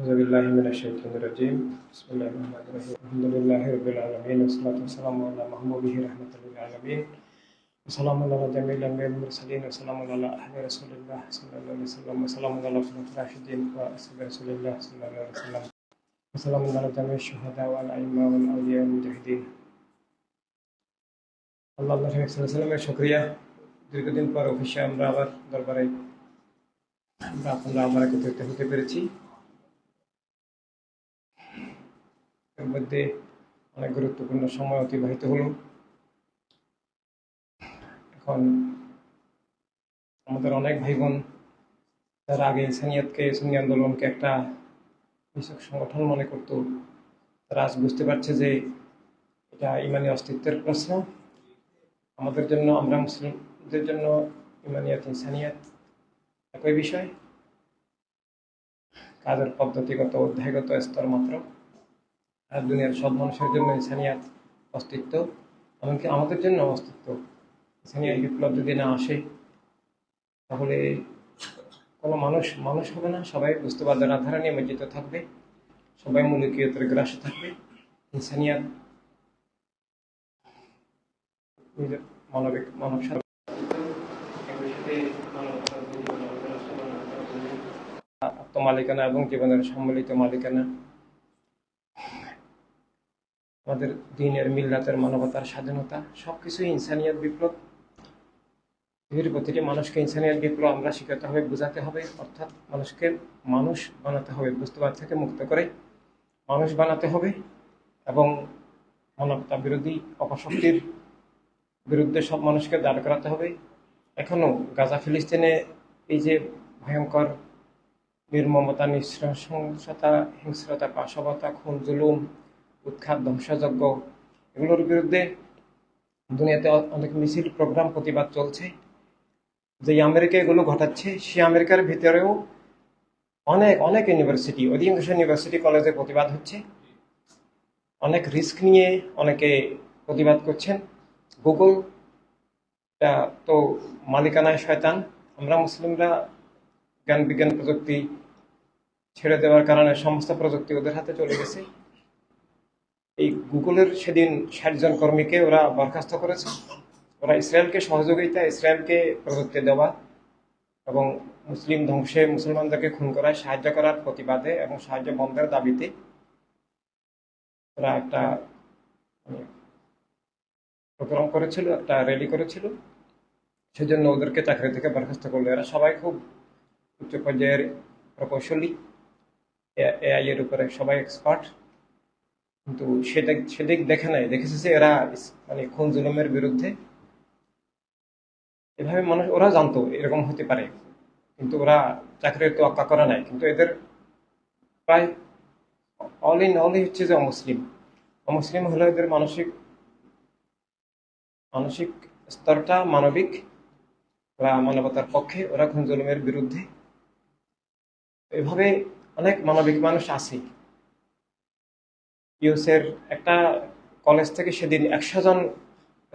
أعوذ بالله من الشيطان الرجيم بسم الله الرحمن الرحيم الحمد لله رب العالمين والصلاة والسلام على محبوبه رحمة للعالمين وسلام على جميع الأنبياء والمرسلين وسلام على أهل رسول الله صلى الله عليه وسلم وسلام على الخلفاء الراشدين وأصحاب رسول الله صلى الله عليه وسلم وسلام على جميع الشهداء والأئمة والأولياء والمجاهدين আল্লাহ সাল্লামের শুকরিয়া। দীর্ঘদিন পর অফিসে আমরা আবার দরবারে আপনারা আবার একত্রিত হতে পেরেছি। এর মধ্যে অনেক গুরুত্বপূর্ণ সময় অতিবাহিত হলো। এখন আমাদের অনেক ভাই বোন যারা আগে ইনসানিয়াতকে, সুন্নি আন্দোলনকে একটা কৃষক সংগঠন মনে করত, তারা আজ বুঝতে পারছে যে এটা ইমানি অস্তিত্বের প্রশ্ন। আমাদের জন্য, আমরা মুসলিমদের জন্য ইমানিয়াত ইনসানিয়াত একই বিষয়, কাজের পদ্ধতিগত অধ্যায়গত স্তর মাত্র। আর দুনিয়ার সব মানুষের জন্য ইনসানিয়াত অস্তিত্ব, এমনকি আমাদের জন্য অস্তিত্ব। ইনসানিয়াত বিপ্লব যদি না আসে তাহলে কোনো মানুষ হবে না, সবাই বস্তুবাদের আধারে নিমজ্জিত থাকবে, সবাই মৌলিকীয়তের গ্রাসে থাকবে। ইনসানিয়াত মানব আত্মমালিকানা এবং জীবনের সম্মিলিত মালিকানা, আমাদের দিনের, মিল্লাতের, মানবতার স্বাধীনতা, সবকিছুই ইনসানিয়াত বিপ্লব। পৃথিবীর প্রতিটি মানুষকে ইনসানিয়াত বিপ্লব আমরা শিখাতে হবে, বোঝাতে হবে। অর্থাৎ মানুষকে মানুষ বানাতে হবে, বস্তুবাদ থেকে মুক্ত করে মানুষ বানাতে হবে এবং মানবতা বিরোধী অপশক্তির বিরুদ্ধে সব মানুষকে দাঁড় করাতে হবে। এখনো গাজা, ফিলিস্তিনে এই যে ভয়ঙ্কর নির্মমতা, নৃশংসতা, হিংস্রতা, পাশবতা, খুন, জুলুম, উৎখাত, ধ্বংসযজ্ঞ, এগুলোর বিরুদ্ধে দুনিয়াতে অনেক মিছিল, প্রোগ্রাম, প্রতিবাদ চলছে। যে আমেরিকা এগুলো ঘটাচ্ছে, সেই আমেরিকার ভিতরেও অনেক অনেক ইউনিভার্সিটি, অধিকাংশ ইউনিভার্সিটি কলেজে প্রতিবাদ হচ্ছে। অনেক রিস্ক নিয়ে অনেকে প্রতিবাদ করছেন। গুগল তো মালিকানায় শয়তান। আমরা মুসলিমরা জ্ঞান বিজ্ঞান প্রযুক্তি ছেড়ে দেওয়ার কারণে সমস্ত প্রযুক্তি ওদের হাতে চলে গেছে। এই গুগলের সেদিন 60 জন কর্মীকে ওরা বরখাস্ত করেছে। ওরা ইসরায়েলকে সহযোগিতা, ইসরায়েলকে প্রযুক্তি দেওয়া এবং মুসলিম ধ্বংসে, মুসলমানদেরকে খুন করায় সাহায্য করার প্রতিবাদে এবং সাহায্য বন্ধের দাবিতে ওরা একটা প্রোগ্রাম করেছিল, একটা র্যালি করেছিল। সেজন্য ওদেরকে চাকরি থেকে বরখাস্ত করলো। এরা সবাই খুব উচ্চ পর্যায়ের প্রকৌশলী, এআই এর উপরে সবাই এক্সপার্ট। কিন্তু সেদিক দেখে নাই, দেখেছে যে এরা মানে খুন জুলুমের বিরুদ্ধে। এভাবে মানুষ, ওরা জানতো এরকম হতে পারে, কিন্তু ওরা চাকরির তোয়াক্কা করে নাই। কিন্তু এদের প্রায় অল হচ্ছে যে অমুসলিম হলো এদের মানসিক স্তরটা মানবিক। ওরা মানবতার পক্ষে, ওরা খুন জুলুমের বিরুদ্ধে। এভাবে অনেক মানবিক মানুষ আছে। ইউসের একটা কলেজ থেকে সেদিন 100 জন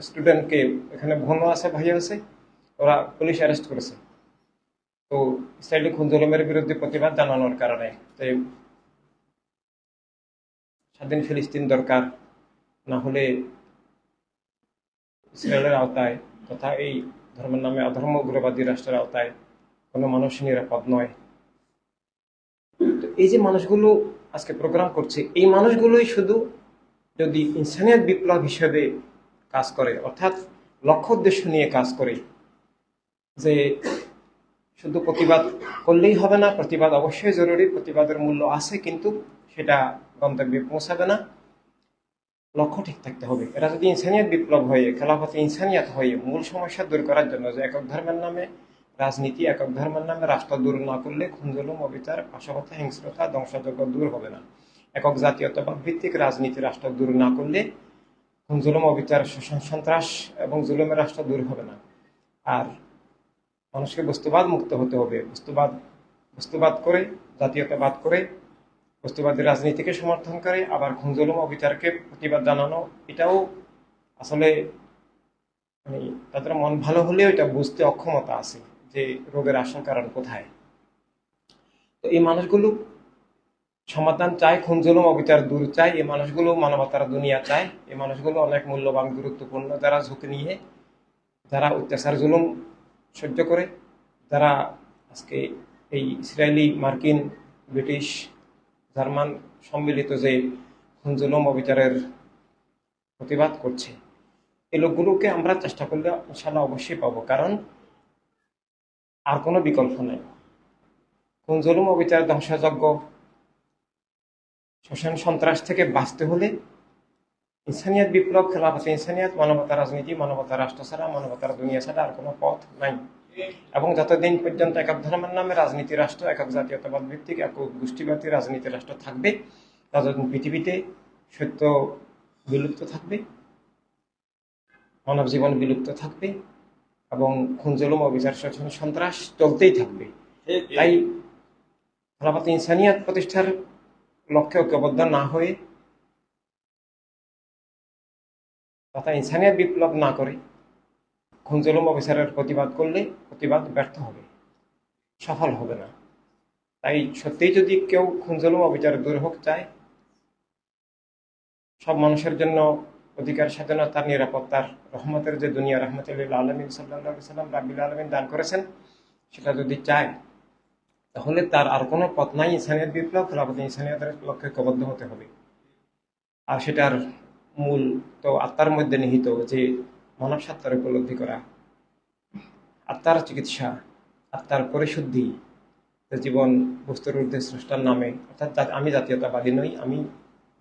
স্টুডেন্টকে, এখানে বোনও আছে, ভাইও আছে, ওরা পুলিশ অ্যারেস্ট করেছে। তো ইসরায়েলি খুন জুলুমের বিরুদ্ধে প্রতিবাদ জানানোর কারণে যে স্বাধীন ফিলিস্তিন দরকার, না হলে ইসরায়েলের আওতায় তথা এই ধর্মের নামে অধর্ম উগ্রবাদী রাষ্ট্রের আওতায় কোনো মানুষ নিরাপদ নয়। তো এই যে মানুষগুলো আজকে প্রোগ্রাম করছে, এই মানুষগুলোই শুধু যদি ইনসানিয়াত বিপ্লব হিসেবে কাজ করে, অর্থাৎ লক্ষ্য উদ্দেশ্য নিয়ে কাজ করে, যে শুধু প্রতিবাদ করলেই হবে না, প্রতিবাদ অবশ্যই জরুরি, প্রতিবাদের মূল্য আছে, কিন্তু সেটা গন্তব্যে পৌঁছাবে না, লক্ষ্য ঠিক থাকতে হবে। এরা যদি ইনসানিয়াত বিপ্লব হয়ে, খেলাফতে ইনসানিয়াত হয়ে মূল সমস্যা দূর করার জন্য, যে একক ধর্মের নামে রাজনীতি, একক ধর্মের নামে রাষ্ট্র দূর না করলে খুন জুলুম, অবিচার, পাশবতা, হিংস্রতা, ধ্বংসযজ্ঞ দূর হবে না। একক জাতীয়তাবাদ ভিত্তিক রাজনীতি রাষ্ট্র দূর না করলে খুন জুলুম, অবিচার, শোষণ, সন্ত্রাস এবং জুলুমের রাষ্ট্র দূর হবে না। আর মানুষকে বস্তুবাদ মুক্ত হতে হবে। বস্তুবাদ করে, জাতীয়তাবাদ করে, বস্তুবাদী রাজনীতিকে সমর্থন করে, আবার খুন জুলুম, অবিচারকে প্রতিবাদ জানানো, এটাও আসলে মানে তাদের মন ভালো হলেও এটা বুঝতে অক্ষমতা আছে যে রোগের আসল কারণ কোথায়। তো এই মানুষগুলো সমাধান চায়, খুন জুলুম অবিচার দূর চায়, এই মানুষগুলো মানবতার দুনিয়া চায়। এই মানুষগুলো অনেক মূল্যবান, গুরুত্বপূর্ণ, যারা ঝুঁকি নিয়ে, যারা অত্যাচার জুলুম সহ্য করে, যারা আজকে এই ইসরায়েলি, মার্কিন, ব্রিটিশ, জার্মান সম্মিলিত যে খুন জুলুম অবিচারের প্রতিবাদ করছে, এই লোকগুলোকে আমরা চেষ্টা করলে ইনশাল্লাহ অবশ্যই পাবো, কারণ আর কোনো বিকল্প নেই। খুন জুলুম অবিচার, ধ্বংসযজ্ঞ, শোষণ, সন্ত্রাস থেকে বাঁচতে হলে ইনসানিয়াত বিপ্লব, খেলাফতে ইনসানিয়াত, মানবতা রাজনীতি, মানবতা রাষ্ট্র ছাড়া, মানবতার দুনিয়া ছাড়া আর কোনো পথ নাই। এবং যতদিন পর্যন্ত একক ধর্মের নামে রাজনীতি রাষ্ট্র, একক জাতীয়তাবাদ ভিত্তিক, একক গোষ্ঠীবাদী রাজনীতি রাষ্ট্র থাকবে, ততদিন পৃথিবীতে সত্য বিলুপ্ত থাকবে, মানব জীবন বিলুপ্ত থাকবে, এবং খুন জুলুম অবিচার, শোষণ, সন্ত্রাস চলতেই থাকবে। তাই খেলাফতে ইনসানিয়াত প্রতিষ্ঠার লক্ষ্যে ঐক্যবদ্ধ না হয়ে তথা ইনসানিয়াত বিপ্লব না করে খুন জুলুম অবিচারের প্রতিবাদ করলে প্রতিবাদ ব্যর্থ হবে, সফল হবে না। তাই সত্যিই যদি কেউ খুন জুলুম অবিচার দূর হোক চায়, সব মানুষের জন্য অধিকার, স্বাধীনতা, নিরাপত্তার, রহমতের যে দুনিয়া, রহমতুল্লিল আলমিন সাল্লাল্লাহু আলাইহি সাল্লাম রাব্বিল আলামিন দান করেছেন, সেটা যদি চায়, তাহলে তার আর কোনো পথ নাই। ইনসানিয়াত বিপ্লব, খেলাফতে ইনসানিয়াতের লক্ষ্যে ঐক্যবদ্ধ হতে হবে। আর সেটার মূল তো আত্মার মধ্যে নিহিত, যে মানব সত্তার উপলব্ধি করা, আত্মার চিকিৎসা, আত্মার পরিশুদ্ধি, জীবন বস্তুর ঊর্ধ্বে স্রষ্টার নামে। অর্থাৎ আমি জাতীয়তাবাদী নই, আমি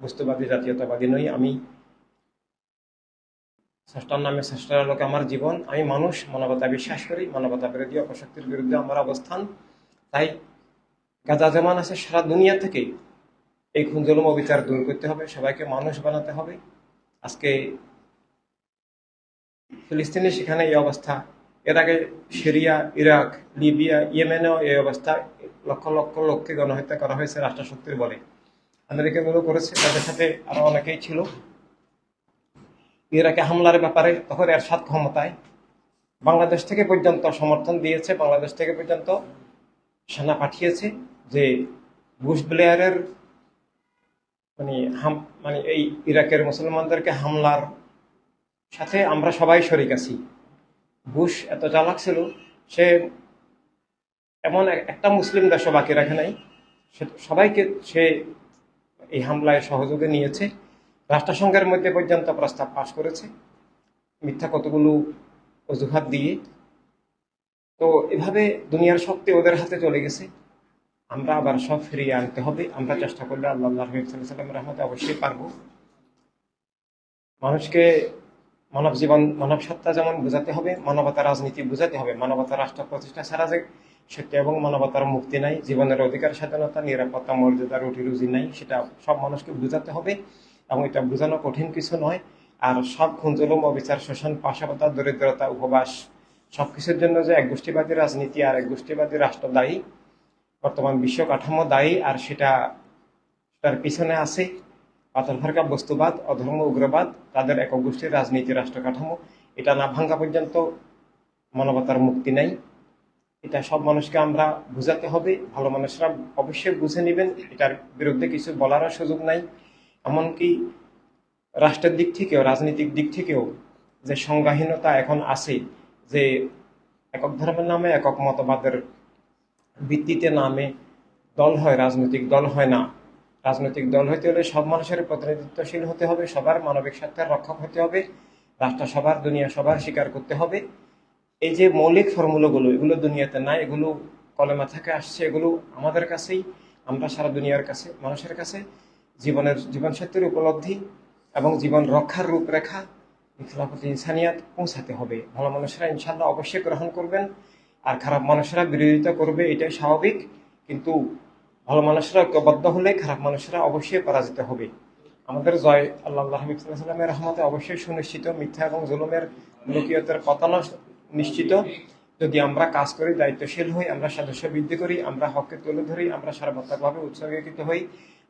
বস্তুবাদী জাতীয়তাবাদী নই, আমি স্রষ্টার নামে, স্রষ্টার আলোকে আমার জীবন, আমি মানুষ, মানবতা বিশ্বাস করি, মানবতা বিরোধী অপশক্তির বিরুদ্ধে আমার অবস্থান। তাই গাজা যেমন আছে, সারা দুনিয়া থেকে এই খুন জুলুম অবিচার দূর করতে হবে, সবাইকে মানুষ বানাতে হবে। আজকে ফিলিস্তিনে সেখানে এই অবস্থা, এর আগে সিরিয়া, ইরাক, লিবিয়া, ইয়েমেনেও এই অবস্থা, লক্ষ লক্ষ লোককে গণহত্যা করা হয়েছে রাষ্ট্রশক্তির বলে। আমেরিকাগুলো করেছে, তাদের সাথে আরো অনেকেই ছিল। ইরাকে হামলার ব্যাপারে তখন এরশাদ ক্ষমতায়, বাংলাদেশ থেকে পর্যন্ত সমর্থন দিয়েছে, বাংলাদেশ থেকে পর্যন্ত সেনা পাঠিয়েছে, যে বুশ ব্লেয়ারের মানে এই ইরাকের মুসলমানদেরকে হামলার সাথে আমরা সবাই শরিক আছি। বুশ এত চালাক ছিল, সে এমন একটা মুসলিম দেশও বাকি রাখে নাই, সবাইকে সে এই হামলায় সহযোগে নিয়েছে। রাষ্ট্রসংঘের মধ্যে পর্যন্ত প্রস্তাব পাশ করেছে মিথ্যা কতগুলো অজুহাত দিয়ে। তো এভাবে দুনিয়ার শক্তি ওদের হাতে চলে গেছে। আমরা আবার সব ফিরিয়ে আনতে হবে। আমরা চেষ্টা করলে আল্লাহ সাল্লাম রহমতে অবশ্যই পারবো। মানুষকে মানব জীবন, মানব সত্তা যেমন বোঝাতে হবে, মানবতা রাজনীতি বোঝাতে হবে। মানবতা রাষ্ট্র প্রতিষ্ঠা ছাড়া যে সত্য এবং মানবতার মুক্তি নাই, জীবনের অধিকার, স্বাধীনতা, নিরাপত্তা, মর্যাদা, রুটি রুজি নাই, সেটা সব মানুষকে বোঝাতে হবে। এবং এটা বোঝানো কঠিন কিছু নয়। আর সব খুন জুলুম অবিচার, শোষণ, পাশাপাতা, দরিদ্রতা, উপবাস, সবকিছুর জন্য যে এক গোষ্ঠীবাদী রাজনীতি আর এক গোষ্ঠীবাদী রাষ্ট্র দায়ী, বর্তমান বিশ্ব কাঠামো দায়ী, আর সেটার পিছনে আছে পাথর ফারকা বস্তুবাদ, অধর্ম, উগ্রবাদ, তাদের একক গোষ্ঠীর রাজনীতি, রাষ্ট্র কাঠামো। এটা না ভাঙ্গা পর্যন্ত মানবতার মুক্তি নাই। এটা সব মানুষকে আমরা বুঝাতে হবে। ভালো মানুষরা অবশ্যই বুঝে নেবেন, এটার বিরুদ্ধে কিছু বলারও সুযোগ নাই। এমনকি রাষ্ট্রের দিক থেকেও, রাজনৈতিক দিক থেকেও যে সংজ্ঞাহীনতা এখন আছে, যে একক ধর্মের নামে, একক মতবাদের ভিত্তিতে নামে দল হয়, রাজনৈতিক দল হয় না। রাজনৈতিক দল হইতে হলে সব মানুষের প্রতিনিধিত্বশীল হতে হবে, সবার মানবিক স্বার্থের রক্ষক হতে হবে, রাষ্ট্র সবার, দুনিয়া সবার স্বীকার করতে হবে। এই যে মৌলিক ফর্মুলাগুলো, এগুলো দুনিয়াতে নাই, এগুলো কলেমা থেকে আসছে, এগুলো আমাদের কাছেই, আমরা সারা দুনিয়ার কাছে, মানুষের কাছে জীবন সত্যের উপলব্ধি এবং জীবন রক্ষার রূপরেখা, খেলাফতে ইনসানিয়াত পৌঁছাতে হবে। ভালো মানুষেরা ইনশাল্লাহ অবশ্যই গ্রহণ করবেন, আর খারাপ মানুষেরা বিরোধিতা করবে, এটাই স্বাভাবিক। কিন্তু ভালো মানুষরা ঐক্যবদ্ধ হলে খারাপ মানুষরা অবশ্যই পরাজিত হবে। আমাদের জয় আল্লাহ হাবিব সাল্লাল্লাহু আলাইহি ওয়াসাল্লামের রহমতে অবশ্যই সুনিশ্চিত। মিথ্যা এবং জুলুমের মুলুকিয়তের পতন নিশ্চিত। যদি আমরা কাজ করি, দায়িত্বশীল হই, আমরা সদস্য বৃদ্ধি করি, আমরা হককে তুলে ধরি, আমরা সর্বাত্মকভাবে উৎসর্গীকৃত হই,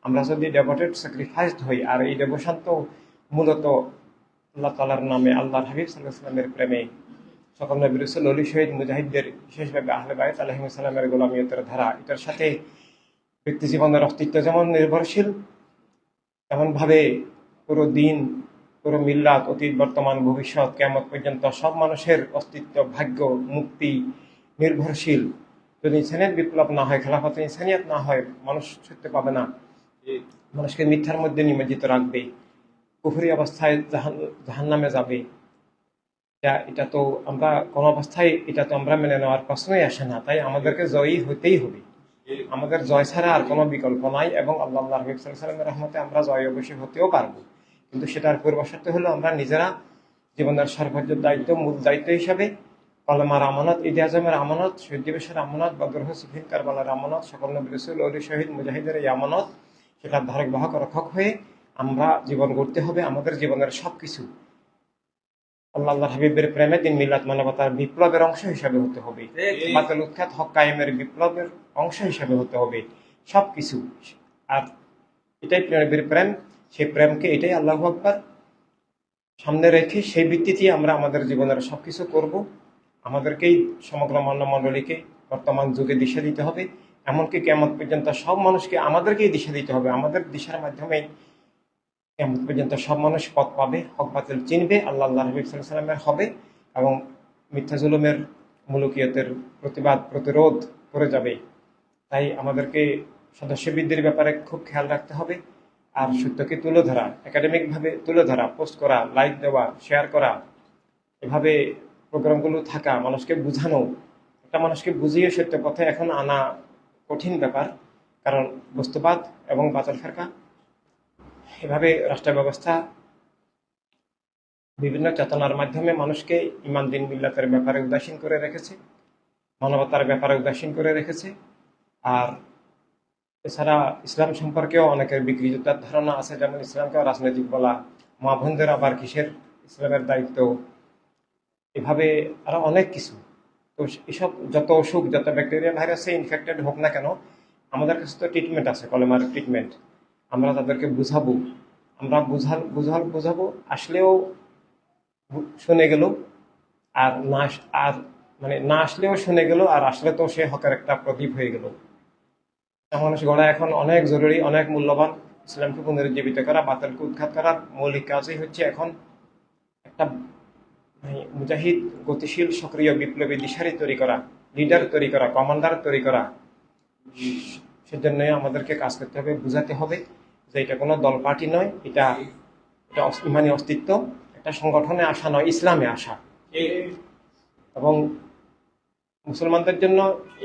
আমরা যদি ডেভোটেড, স্যাক্রিফাইসড হই। আর এই ডেভোশন তো মূলত আল্লাহ তাআলার নামে, আল্লাহর হাবিব সাল্লাল্লাহু আলাইহি ওয়াসাল্লামের প্রেমে, সকল নবী রাসূল, ওলি, শহীদ, মুজাহিদদের, বিশেষভাবে আহলে বাইত আলাইহিস সালামের গোলামিয়তের ধারা, এটার সাথে ব্যক্তি জীবনের অস্তিত্ব যেমন নির্ভরশীল, তেমনভাবে পুরো দিন, পুরো মিল্লাত, অতীত, বর্তমান, ভবিষ্যৎ, কিয়ামত পর্যন্ত সব মানুষের অস্তিত্ব, ভাগ্য, মুক্তি নির্ভরশীল। যদি ইনসানিয়াত বিপ্লব না হয়, খেলাফতে ইনসানিয়াত না হয়, মানুষ সত্য পাবে না, মানুষকে মিথ্যার মধ্যে নিমজ্জিত রাখবে, কুফরি অবস্থায় জাহান্নামে যাবে। এটা তো আমরা কোনো অবস্থায় এটা তো আমরা মেনে নেওয়ার প্রশ্নই আসে না। তাই আমাদেরকে জয়ী হতেই হবে, আমাদের জয় ছাড়া আর কোনো বিকল্প নাই। এবং আল্লাহ হাবিব সাল্লাল্লাহু আলাইহি ওয়াসাল্লামের রহমতে আমরা জয় অবশ্যই হতেও পারবো, কিন্তু সেটার পূর্বশর্ত হলো আমরা নিজেরা জীবনের সর্বোচ্চ দায়িত্ব, মূল দায়িত্ব হিসাবে কলেমার আমানত, ঈদে আজমের আমানত, শহীদ দিবসের আমানত, বদর, সিফিন, কারবালার আমানত, সকল নবী রাসূল, ওলি, শহীদ, মুজাহিদের এই আমানত, সেটার ধারক বাহক রক্ষক হয়ে আমরা জীবন গড়তে হবে। আমাদের জীবনের সবকিছু আল্লাহ হাবিবের প্রেমে, দিন, মিলাদ, মানবতার বিপ্লবের অংশ হিসাবে হতে হবে, বাতিল উৎখাত, হক কায়েমের বিপ্লবের অংশ হিসাবে হতে হবে সবকিছু। আর এটাই নবীর প্রেম, সেই প্রেমকে, এটাই আল্লাহু আকবার সামনে রেখে সেই ভিত্তিতে আমরা আমাদের জীবনের সবকিছু করব। আমাদেরকেই সমগ্র মানবমণ্ডলীকে বর্তমান যুগে দিশা দিতে হবে, এমনকি কিয়ামত পর্যন্ত সব মানুষকে আমাদেরকেই দিশা দিতে হবে। আমাদের দিশার মাধ্যমে কিয়ামত পর্যন্ত সব মানুষ পথ পাবে, হক বাতিল চিনবে, আল্লাহ হাবিব সাল্লাল্লাহু আলাইহি ওয়াসাল্লামের হবে, এবং মিথ্যা জুলুমের, মুলুকিয়তের প্রতিবাদ, প্রতিরোধ করে যাবে। তাই আমাদেরকে সদস্য বৃদ্ধির ব্যাপারে খুব খেয়াল রাখতে হবে। আর সত্যকে তুলে ধরা, একাডেমিকভাবে তুলে ধরা, পোস্ট করা, লাইক দেওয়া, শেয়ার করা, এভাবে প্রোগ্রামগুলো থাকা, মানুষকে বোঝানো, একটা মানুষকে বুঝিয়ে সত্য পথে এখন আনা কঠিন ব্যাপার। কারণ বস্তুবাদ এবং বাতিল ফেরকা এভাবে রাষ্ট্র ব্যবস্থা বিভিন্ন চেতনার মাধ্যমে মানুষকে ইমান, দিন, মিল্লাতের ব্যাপারে উদাসীন করে রেখেছে, মানবতার ব্যাপারে উদাসীন করে রেখেছে। আর এছাড়া ইসলাম সম্পর্কেও অনেকের বিকৃত ধারণা আছে, যেমন ইসলামকেও রাজনৈতিক বলা, মা বোনদের আবার কিসের ইসলামের দায়িত্ব, এভাবে আরো অনেক কিছু। তো এসব যত অসুখ, যত ব্যাকটেরিয়া, ভাইরাসে ইনফেক্টেড হোক না কেন, আমাদের কাছে তো ট্রিটমেন্ট আছে, কলেমার ট্রিটমেন্ট। আমরা তাদেরকে বুঝাবো, আমরা বুঝাবো, আসলেও শুনে গেল, আর না, আর মানে না আসলেও শুনে গেল, আর আসলে তো সে হকের একটা প্রদীপ হয়ে গেল। মানুষ গড়া এখন অনেক জরুরি, অনেক মূল্যবান। ইসলামকে পুনরুজ্জীবিত করা, বাতিলকে উৎখাত করার মৌলিক কাজই হচ্ছে এখন একটা মুজাহিদ, গতিশীল, সক্রিয়, বিপ্লবী দিশারি তৈরি করা, লিডার তৈরি করা, কমান্ডার তৈরি করা। সেজন্যই আমাদেরকে কাজ করতে হবে, বুঝাতে হবে যে এটা কোনো দল পার্টি নয়, এটা ইমানি অস্তিত্ব, একটা সংগঠনে আসা নয়, ইসলামে আসা। এবং মুসলমানদের জন্য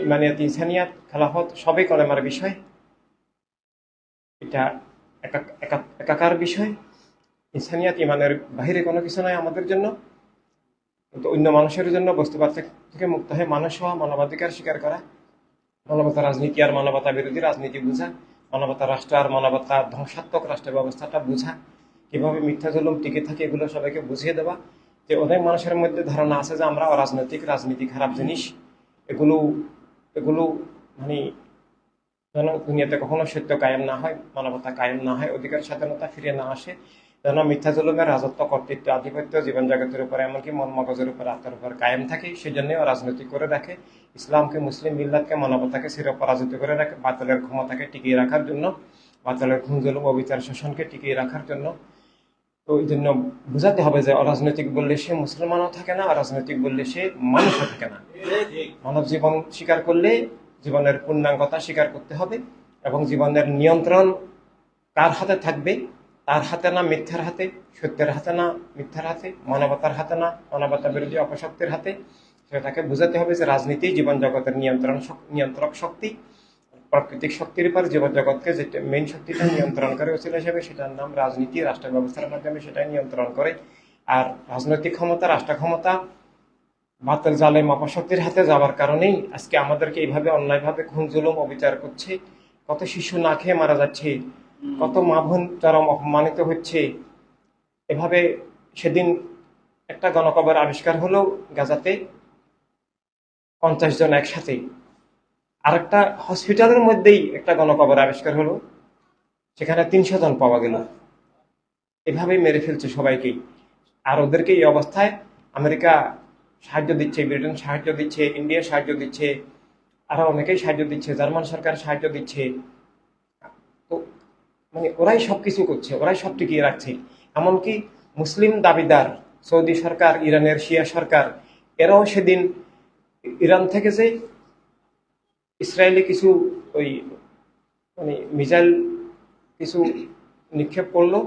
ইমানিয়াত, ইনসানিয়াত, খেলাফত সবই কলেমার বিষয়। এটা একাকার বিষয়। ইনসানিয়াত, ইমানের বাহিরে কোনো কিছু নয় আমাদের জন্য, কিন্তু অন্য মানুষের জন্য বস্তুবাদ থেকে মুক্ত হয়ে মানুষ হওয়া, মানবাধিকার স্বীকার করা, মানবতা রাজনীতি আর মানবতা বিরোধী রাজনীতি বুঝা, মানবতা রাষ্ট্র আর মানবতা ধ্বংসাত্মক রাষ্ট্র ব্যবস্থাটা বুঝা, কিভাবে মিথ্যা জুলুম টিকে থাকে, এগুলো সবাইকে বুঝিয়ে দেওয়া। যে অনেক মানুষের মধ্যে ধারণা আছে যে আমরা অরাজনৈতিক, রাজনীতি খারাপ জিনিস, এগুলো মানে যেন দুনিয়াতে কখনো সত্য কায়েম না হয়, মানবতা কায়েম না হয়, অধিকার স্বাধীনতা ফিরে না আসে, যেন মিথ্যা জুলুমের রাজত্ব, কর্তৃত্ব, আধিপত্য জীবন জগতের উপরে, এমনকি মন মগজের উপর, আত্মার উপর কায়েম থাকে। সেজন্যই রাজনৈতিক করে রাখে, ইসলামকে, মুসলিম মিল্লাতকে, মানবতাকে চিরপরাজিত করে রাখে, বাতিলের ক্ষমতাকে টিকিয়ে রাখার জন্য, বাতিলের খুন, জুলুম, অবিচার, শোষণকে টিকিয়ে রাখার জন্য। তো এই জন্য বুঝাতে হবে যে অরাজনৈতিক বললে সে মুসলমানও থাকে না, অরাজনৈতিক বললে সে মানুষও থাকে না। মানব জীবন স্বীকার করলে জীবনের পূর্ণাঙ্গতা স্বীকার করতে হবে, এবং জীবনের নিয়ন্ত্রণ কার হাতে থাকবে? তার হাতে না মিথ্যার হাতে, সত্যের হাতে না মিথ্যার হাতে, মানবতার হাতে না মানবতা বিরোধী অপশক্তির হাতে। সেটাকে বুঝাতে হবে যে রাজনীতি জীবন জগতের নিয়ন্ত্রক শক্তি, প্রাকৃতিক শক্তির উপর জীবন জগৎকে যে মেইন শক্তিটা নিয়ন্ত্রণ করে ওসিলা হিসেবে, সেটার নাম রাজনীতি। রাষ্ট্র ব্যবস্থার মাধ্যমে সেটাই নিয়ন্ত্রণ করে। আর রাজনৈতিক ক্ষমতা, রাষ্ট্র ক্ষমতা বাতিল, জালেম, অপশক্তির হাতে যাওয়ার কারণেই আজকে আমাদেরকে এইভাবে অন্যায়ভাবে খুন, জুলুম, অবিচার করছে। কত শিশু না খেয়ে মারা যাচ্ছে, কত মা বোন চরম অপমানিত হচ্ছে। এভাবে সেদিন একটা গণকবর আবিষ্কার হলো গাজাতে, 50 জন একসাথে। আর একটা হসপিটালের মধ্যেই একটা গণকবর আবিষ্কার হলো, সেখানে 300 জন পাওয়া গেল। এভাবেই মেরে ফেলছে সবাইকেই। আর ওদেরকে এই অবস্থায় আমেরিকা সাহায্য দিচ্ছে, ব্রিটেন সাহায্য দিচ্ছে, ইন্ডিয়া সাহায্য দিচ্ছে, আরো অনেকেই সাহায্য দিচ্ছে, জার্মান সরকার সাহায্য দিচ্ছে। মানে ওরাই সবকিছু করছে, ওরাই সব টিকিয়ে রাখছে। এমনকি মুসলিম দাবিদার সৌদি সরকার, ইরানের শিয়া সরকার, এরাও সেদিন ইরান থেকে যে ইসরায়েলি কিছু ওই মানে মিসাইল কিছু নিক্ষেপ করলো,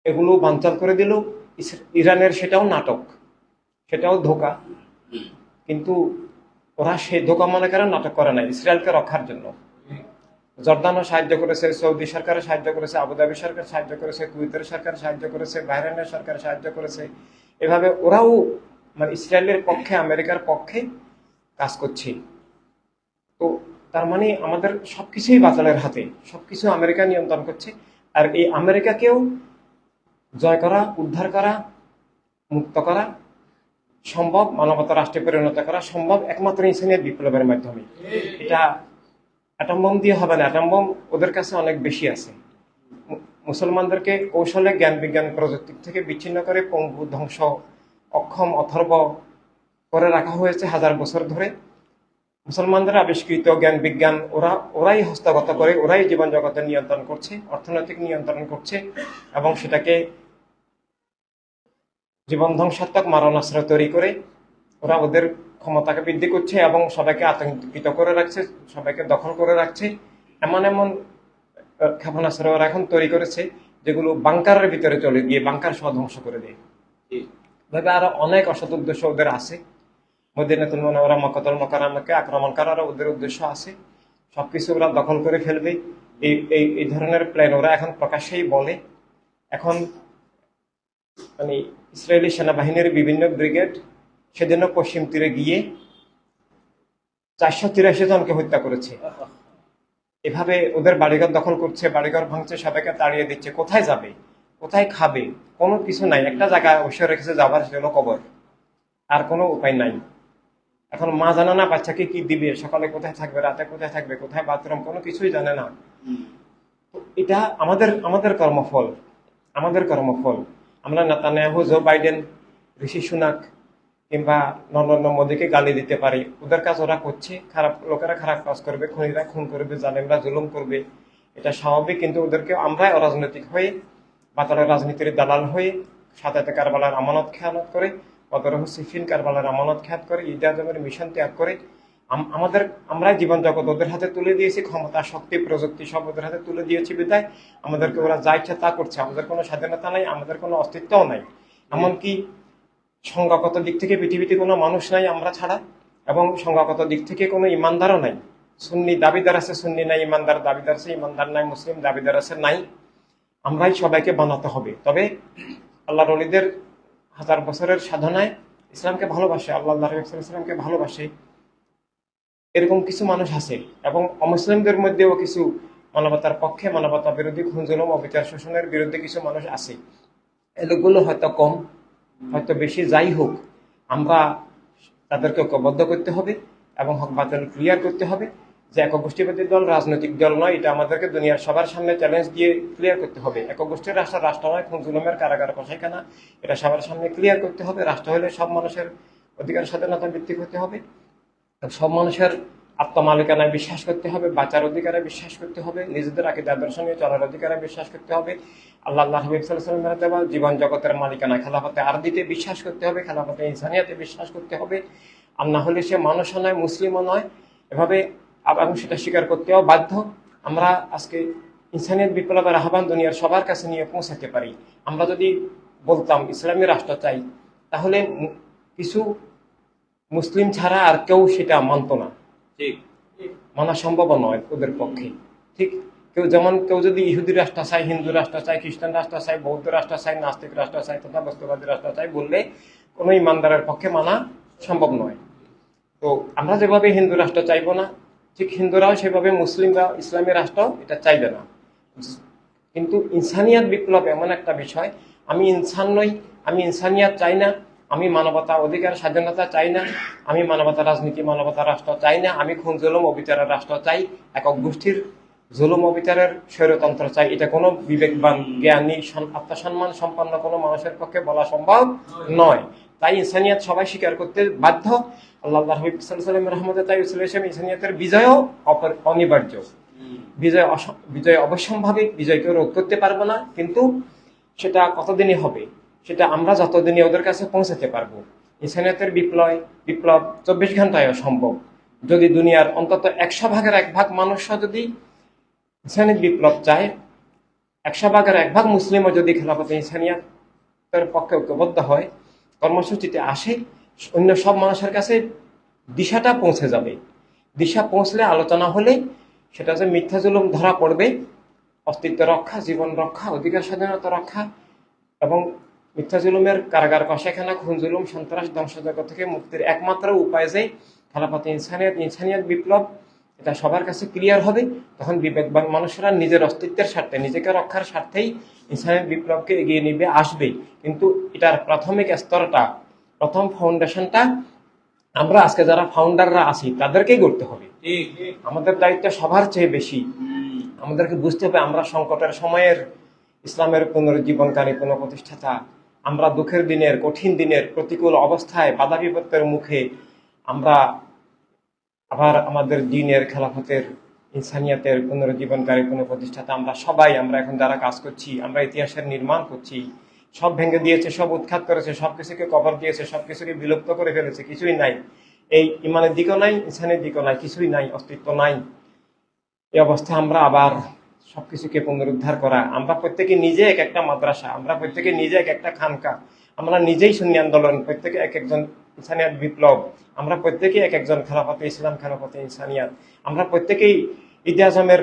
এগুলো বানচাল করে দিল। ইরানের সেটাও নাটক, সেটাও ধোঁকা। কিন্তু ওরা সেই ধোঁকা মনে করে নাটক করে না, ইসরায়েলকে রক্ষার জন্য। জর্দানও সাহায্য করেছে, সৌদি সরকারও সাহায্য করেছে, আবুধাবি সরকার সাহায্য করেছে, কুয়েতের সরকার সাহায্য করেছে, বাহরাইনের সরকার সাহায্য করেছে। এভাবে ওরাও মানে ইসরায়েলের পক্ষে, আমেরিকার পক্ষে কাজ করছে। তো তার মানে আমাদের সবকিছুই বাতালের হাতে, সবকিছু আমেরিকা নিয়ন্ত্রণ করছে। আর এই আমেরিকাকেও জয় করা, উদ্ধার করা, মুক্ত করা সম্ভব, মানবতা রাষ্ট্রে পরিণত করা সম্ভব একমাত্র ইনসানিয়ত বিপ্লবের মাধ্যমে। এটা অ্যাটম বোম দিয়ে হবে না, অ্যাটম বোম ওদের কাছে অনেক বেশি আছে। মুসলমানদেরকে কৌশলে, জ্ঞান বিজ্ঞান প্রযুক্তি থেকে বিচ্ছিন্ন করে পঙ্গু, ধ্বংস, অক্ষম, অথর্ব করে রাখা হয়েছে হাজার বছর ধরে। মুসলমানদের আবিষ্কৃত জ্ঞান বিজ্ঞান ওরাই হস্তগত করে, ওরাই জীবন জগতের নিয়ন্ত্রণ করছে, অর্থনৈতিক নিয়ন্ত্রণ করছে, এবং সেটাকে জীবন ধ্বংসাত্মক মারণাস্ত্র তৈরি করে ওরা ওদের ক্ষমতাকে বৃদ্ধি করছে এবং সবাইকে আতঙ্কিত করে রাখছে, সবাইকে দখল করে রাখছে। এমন এমন ক্ষেপণাস্ত্র ওরা এখন তৈরি করেছে যেগুলো বাংকারের ভিতরে চলে গিয়ে বাংকার সহ ধ্বংস করে দেয়। ভাবে আরো অনেক অসৎ উদ্দেশ্য ওদের আছে। মদিনাতুল মুনাওয়ারা, মক্কাতুল মুকাররমাকে আক্রমণ করার ওদের উদ্দেশ্য আছে। সবকিছু ওরা দখল করে ফেলবে, এই ধরনের প্ল্যান ওরা এখন প্রকাশ্যেই বলে। এখন মানে ইসরায়েলি সেনাবাহিনীর বিভিন্ন ব্রিগেড সেদিনও পশ্চিম তীরে গিয়ে 483 জনকে হত্যা করেছে। এভাবে ওদের বাড়িঘর দখল করছে, বাড়িঘর ভাঙছে, সবাইকে তাড়িয়ে দিচ্ছে। কোথায় যাবে, কোথায় খাবে, কোনো কিছু নাই। একটা জায়গায় অবশ্যই রেখেছে যাবার, সেটা হলো কবর, আর কোনো উপায় নাই। এখন মা জানে না বাচ্চাকে কি দিবে, সকালে কোথায় থাকবে, রাতে কোথায় থাকবে, কোথায় বাথরুম, কোনো কিছুই জানে না। এটা আমাদের কর্মফল, আমাদের কর্মফল। আমরা নেতানিয়াহু, জো বাইডেন, ঋষি সুনাক কিংবা নরেন্দ্র মোদীকে গালি দিতে পারি, ওদের কাজ ওরা করছে। খারাপ লোকেরা খারাপ কাজ করবে, খুনিরা খুন করবে, জালেমরা জুলুম করবে, এটা স্বাভাবিক। কিন্তু ওদেরকে আমরা অরাজনৈতিক হয়ে, বাতালের রাজনীতির দালাল হয়ে, সাদাতে কারবালার আমানত খেয়ানত করে, বদরহ সিফিন কারবালার আমানত খেয়াত করে, ঈদ আজমের মিশন ত্যাগ করে আমরা জীবন জগৎ ওদের হাতে তুলে দিয়েছি। ক্ষমতা, শক্তি, প্রযুক্তি সব ওদের হাতে তুলে দিয়েছি বিদায় আমাদেরকে ওরা যা ইচ্ছা তা করছে। আমাদের কোনো স্বাধীনতা নাই, আমাদের কোনো অস্তিত্বও নাই। এমনকি সংজ্ঞাগত দিক থেকে পৃথিবীতে কোনো মানুষ নাই আমরা ছাড়া, এবং সংজ্ঞাগত দিক থেকে কোনো ইমানদারও নাই। সুন্নি দাবিদার আছে, সুন্নি নাই। ইমানদার দাবিদার আছে, ইমানদার নাই। মুসলিম দাবিদার আছে, নাই। আমরাই সবাইকে বানাতে হবে। তবে আল্লাহর ওলিদের হাজার বছরের সাধনায় ইসলামকে ভালোবাসে, আল্লাহ ইসলামকে ভালোবাসে, এরকম কিছু মানুষ আছে। এবং অমুসলিমদের মধ্যেও কিছু মানবতার পক্ষে, মানবতা বিরোধী, খুন জুলুম, অবিচার শোষণের বিরুদ্ধে কিছু মানুষ আছে। এই লোকগুলো হয়তো কম, হয়তো বেশি, যাই হোক, আমরা তাদেরকে ঐক্যবদ্ধ করতে হবে এবং হক বাতিল ক্লিয়ার করতে হবে। যে একক গোষ্ঠীবাদী দল রাজনৈতিক দল নয়, এটা আমাদেরকে দুনিয়ার সবার সামনে চ্যালেঞ্জ দিয়ে ক্লিয়ার করতে হবে। একক গোষ্ঠীর রাষ্ট্র নয়, খুন জুলুমের কারাগার কসাইখানা, এটা সবার সামনে ক্লিয়ার করতে হবে। রাষ্ট্র হলে সব মানুষের অধিকার স্বাধীনতা ভিত্তিক হতে হবে, সব মানুষের আত্মমালিকানায় বিশ্বাস করতে হবে, বাঁচার অধিকারে বিশ্বাস করতে হবে, নিজেদের আকীদা আদর্শ নিয়ে চলার অধিকারে বিশ্বাস করতে হবে, আল্লাহ হাবিব সাল্লাল্লাহু আলাইহি ওয়াসাল্লামের দেওয়া জীবন জগতের মালিকানা খেলাফতে আরদিতে বিশ্বাস করতে হবে, খেলাফতে ইনসানিয়াতে বিশ্বাস করতে হবে। আর না হলে সে মানুষও নয়, মুসলিমও নয়। এভাবে এবং সেটা স্বীকার করতেও বাধ্য। আমরা আজকে ইনসানিয়াত বিপ্লবের আহ্বান দুনিয়ার সবার কাছে নিয়ে পৌঁছাতে পারি। আমরা যদি বলতাম ইসলামী রাষ্ট্র চাই, তাহলে কিছু মুসলিম ছাড়া আর কেউ সেটা মানত না, মানা সম্ভব নয় ওদের পক্ষে। ঠিক কেউ যদি ইহুদি রাষ্ট্র চাই, হিন্দু রাষ্ট্র চাই, খ্রিস্টান রাষ্ট্র চাই, বৌদ্ধ রাষ্ট্র চাই, নাস্তিক রাষ্ট্র চাই, তথা বস্তুবাদী রাষ্ট্র চাই বললে কোনো ইমানদারের পক্ষে মানা সম্ভব নয়। তো আমরা যেভাবে হিন্দু রাষ্ট্র চাইবো না, ঠিক হিন্দুরাও সেভাবে মুসলিম বা ইসলামী রাষ্ট্র এটা চাইবে না। কিন্তু ইনসানিয়াত বিপ্লব এমন একটা বিষয়, আমি ইনসান নই, আমি ইনসানিয়াত চাই না, আমি মানবতা, অধিকার, স্বাধীনতা চাই না, আমি মানবতা রাজনীতি, মানবতা রাষ্ট্র চাই না, আমি খুন জুলুম অবিচারের রাষ্ট্র চাই, একক গোষ্ঠীর জুলুম অবিচারের স্বৈরতন্ত্র চাই। এটা কোনো বিবেকবান, জ্ঞানী, আত্মসম্মান সম্পন্ন কোনো মানুষের পক্ষে বলা সম্ভব নয়। তাই ইনসানিয়াত সবাই স্বীকার করতে বাধ্য। আল্লাহ হাবিব সাল্লাল্লাহু আলাইহি ওয়াসাল্লামের রহমতে তাই ইসলাম ইনসানিয়াতের বিজয়ও অনিবার্য। বিজয় অবশ্যম্ভাবী, বিজয়কে রোধ করতে পারবো না, কিন্তু সেটা কতদিনই হবে, সেটা আমরা যতদিনই ওদের কাছে পৌঁছাতে পারবো। ইনসানিয়তের বিপ্লব 24 ঘন্টায় সম্ভব। যদি দুনিয়ার অন্তত 100 ভাগের 1 ভাগ মানুষরা যদি ইনসানিয়ত বিপ্লব চায়, 100 ভাগের 1 ভাগ মুসলিমও যদি খেলাফতে ইনসানিয়তের পক্ষে ঐক্যবদ্ধ হয়, কর্মসূচিতে আসে, অন্য সব মানুষের কাছে দিশাটা পৌঁছে যাবে। দিশা পৌঁছলে, আলোচনা হলে সেটা যে মিথ্যা জুলুম ধরা পড়বে, অস্তিত্ব রক্ষা, জীবন রক্ষা, অধিকার স্বাধীনতা রক্ষা এবং মিথ্যা জুলুমের কারাগার কষাখানা, খুন জুলুম, সন্ত্রাস, ধ্বংসযজ্ঞ থেকে মুক্তির একমাত্র উপায় যে খেলাফতে ইনসানিয়ত বিপ্লব, এটা সবার কাছে ক্লিয়ার হবে। তখন বিবেকবান মানুষেরা নিজের অস্তিত্বের স্বার্থে, নিজেকে রক্ষার স্বার্থেই ইনসানিয়ত বিপ্লবকে এগিয়ে নিবে, আসবে। কিন্তু এটার প্রাথমিক স্তরটা, প্রথম ফাউন্ডেশনটা আমরা আজকে যারা ফাউন্ডাররা আছি তাদেরকেই করতে হবে। আমাদের দায়িত্ব সবার চেয়ে বেশি। আমাদেরকে বুঝতে হবে আমরা সংকটের সময়ের ইসলামের পুনরুজ্জীবনকারী পুনঃপ্রতিষ্ঠাতা। আমরা দুঃখের দিনের, কঠিন দিনের, প্রতিকূল অবস্থায়, বাধা বিপত্তির মুখে আমরা আবার আমাদের দ্বীনের, খেলাফতের, ইনসানিয়তের পুনরুজ্জীবনকারী পুনঃপ্রতিষ্ঠাতা আমরা সবাই, আমরা এখন যারা কাজ করছি, আমরা ইতিহাসের নির্মাণ করছি। সব ভেঙে দিয়েছে, সব উৎখাত করেছে, সবকিছুকে কবর দিয়েছে, সবকিছুকে বিলুপ্ত করে ফেলেছে, কিছুই নাই। এই ইমানের দিকও নাই, ইনসানের দিকও নাই, কিছুই নাই, অস্তিত্ব নাই। এই অবস্থায় আমরা আবার সবকিছুকে পুনরুদ্ধার করা, আমরা প্রত্যেকে নিজে এক একটা মাদ্রাসা, আমরা প্রত্যেকে নিজে এক একটা খানকা, আমরা নিজেই সুন্নি আন্দোলন, প্রত্যেকে এক একজন ইনসানিয়াত বিপ্লব, আমরা প্রত্যেকে এক একজন খেলাফতে ইসলাম, খেলাফতে ইনসানিয়াত, আমরা প্রত্যেকেই ঈদে আজমের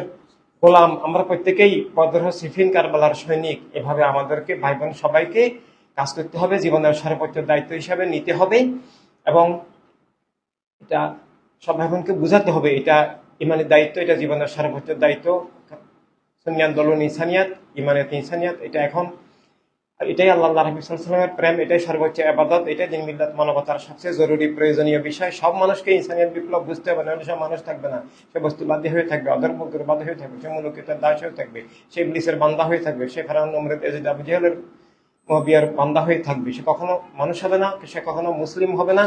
গোলাম, আমরা প্রত্যেকেই বদর, সিফিন, কারবালার সৈনিক। এভাবে আমাদেরকে ভাই বোন সবাইকে কাজ করতে হবে, জীবনের সর্বোচ্চ দায়িত্ব হিসাবে নিতে হবে এবং এটা সব ভাই বোনকে বুঝাতে হবে এটা ইমানের দায়িত্ব, এটা জীবনের সর্বোচ্চ দায়িত্ব। সুন্নি আন্দোলন ইনসানিয়াত, ইমানিয়াত ইনসানিয়াত, এটা এখন এটাই আল্লাহ রাসূল সাল্লাল্লাহু আলাইহি ওয়াসাল্লামের প্রেম, এটাই সর্বোচ্চ ইবাদত, এটাই দিন মিল্লাত মানবতার সবচেয়ে জরুরি প্রয়োজনীয় বিষয়। সব মানুষকে ইনসানিয়াত বিপ্লব বুঝতে হবে, নাহলে সব মানুষ থাকবে না, সে বস্তুবাদী হয়ে থাকবে, অধর্মকের বাদী হয়ে থাকবে, সে মুলুকিয়াতের দাস হয়ে থাকবে, সে ইবলিসের বান্দা হয়ে থাকবে, সে ফেরাউন, নমরুদ, ইয়াজিদ, আবু জাহলের, মুআবিয়ার বান্দা হয়ে থাকবে। সে কখনো মানুষ হবে না, সে কখনো মুসলিম হবে না,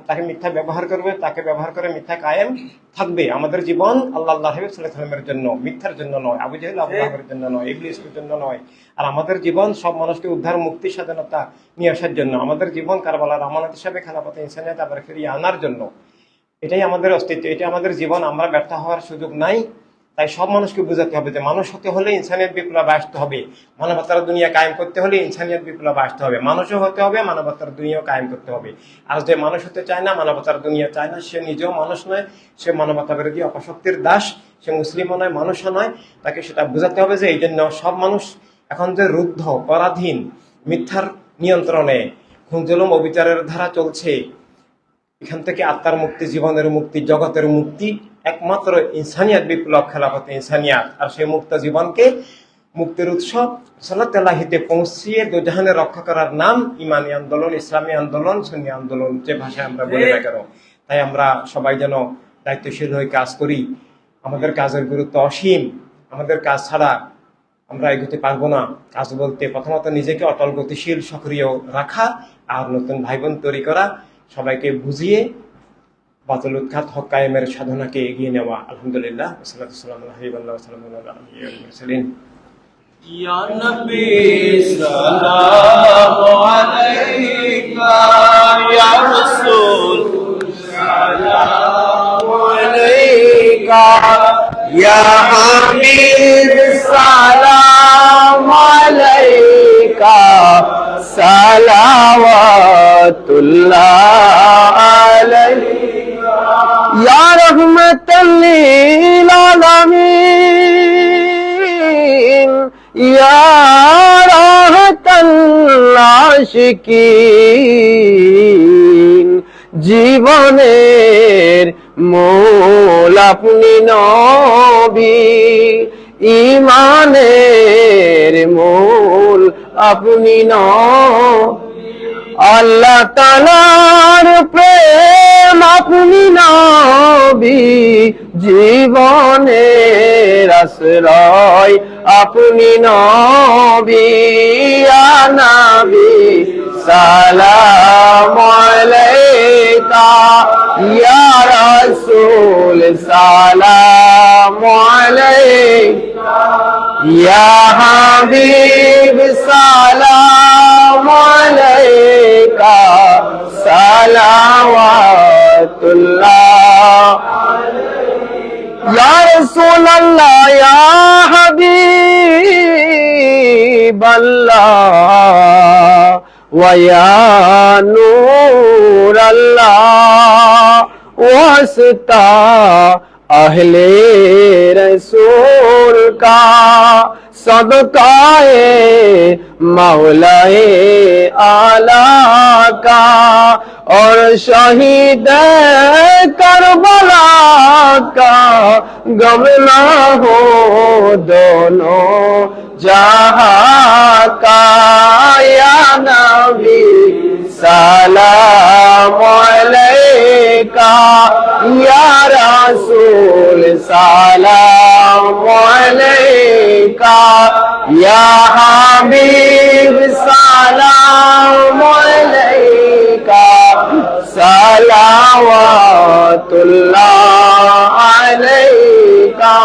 তাকে মিথ্যা ব্যবহার করবে, তাকে ব্যবহার করে মিথ্যা কায়েম থাকবে। আমাদের জীবন আল্লাহ হাবিব সাল্লাল্লাহু আলাইহি ওয়াসাল্লামের জন্য, মিথ্যার জন্য নয়, আবু জাহেল, আবু লাহাবের জন্য নয়, ইবলিসের জন্য নয়। আর আমাদের জীবন সব মানুষকে উদ্ধার, মুক্তি, স্বাধীনতা নিয়ে আসার জন্য। আমাদের জীবন কারবালার আমানত হিসাবে খেলাফতে ইনসানিয়াত আবার ফিরিয়ে আনার জন্য। এটাই আমাদের অস্তিত্ব, এটাই আমাদের জীবন, আমরা ব্যর্থ হওয়ার সুযোগ নাই। তাই সব মানুষকে বোঝাতে হবে যে মানুষ হতে হলে ইনসানিয়ত বিপ্লব আসতে হবে, মানবতার দুনিয়া কায়েম করতে হলে ইনসানিয়ত বিপ্লব আসতে হবে, মানুষও হতে হবে, মানবতার দুনিয়াও কায়েম করতে হবে। আর যে মানুষ হতে চায় না, মানবতার দুনিয়া চায় না, সে নিজেও মানুষ নয়, সে মানবতা বিরোধী অপশক্তির দাস, সে মুসলিমও নয়, মানুষও নয়। তাকে সেটা বোঝাতে হবে যে এই জন্য সব মানুষ এখন যে রুদ্ধ, পরাধীন, মিথ্যার নিয়ন্ত্রণে, খুন জুলুম, অবিচারের ধারা চলছে, এখান থেকে আত্মার মুক্তি, জীবনের মুক্তি, জগতের মুক্তি একমাত্র ইনসানিয়াত বিপ্লব, খেলাফতে ইনসানিয়াত। আর সেই মুক্ত জীবনকে, মুক্তির উৎসব সালাতুল্লাহিতে পৌঁছিয়ে দোজাহানে রক্ষা করার নাম ইমানি আন্দোলন, ইসলামী আন্দোলন, সুন্নি আন্দোলন, যে ভাষায় আমরা বলি না কেন। তাই আমরা সবাই যেন দায়িত্বশীল হয়ে কাজ করি। আমাদের কাজের গুরুত্ব অসীম, আমাদের কাজ ছাড়া আমরা এগোতে পারবো না। কাজ বলতে প্রথমত নিজেকে অটল, গতিশীল, সক্রিয় রাখা, আর নতুন ভাই বোন তৈরি করা, সবাইকে বুঝিয়ে বাতিল উৎখাত, হক কায়েমের সাধনাকে এগিয়ে নেওয়া। আলহামদুলিল্লাহ, ওয়াসসালাতু ওয়াসসালামু আলা হাবিবিল্লাহ ওয়া সাল্লাল্লাহু আলাইহি ওয়া মুরসালিন। ইয়া নবী সাল্লাল্লাহু আলাইকা, ইয়া রাসূল সাল্লাল্লাহু আলাইকা, ইয়া হাবিব সালাম আলাইকা, সালাওয়াতুল্লাহ আলাইকা, ইয়া রাহমাতাল লিল আলামিন, ইয়া রাহমাতাল আশিকিন। জীবনের মূল আপনি নবী, ইমানের মূল আপনি নবী, আল্লাহ তাআলার প্রেম আপনি নবী, জীবনের আশ্রয় আপনি নবী, ইয়া নবী सलाम अलैका या रसूल सलाम अलैका या हबीब सलाम अलैका सलावतुल्लाह या रसूल अल्लाह या हबीब अल्लाह व या नूर अल्लाह वास्ता अहले रसूल का सदकाए मौलाए आला का और शहीद करबला का गम ना हो दोनों जहां का या नबी सलाम अलैका या रसूल सलाम अलैका या हबीब सलाम अलैका सलावतुल्लाह अलैका।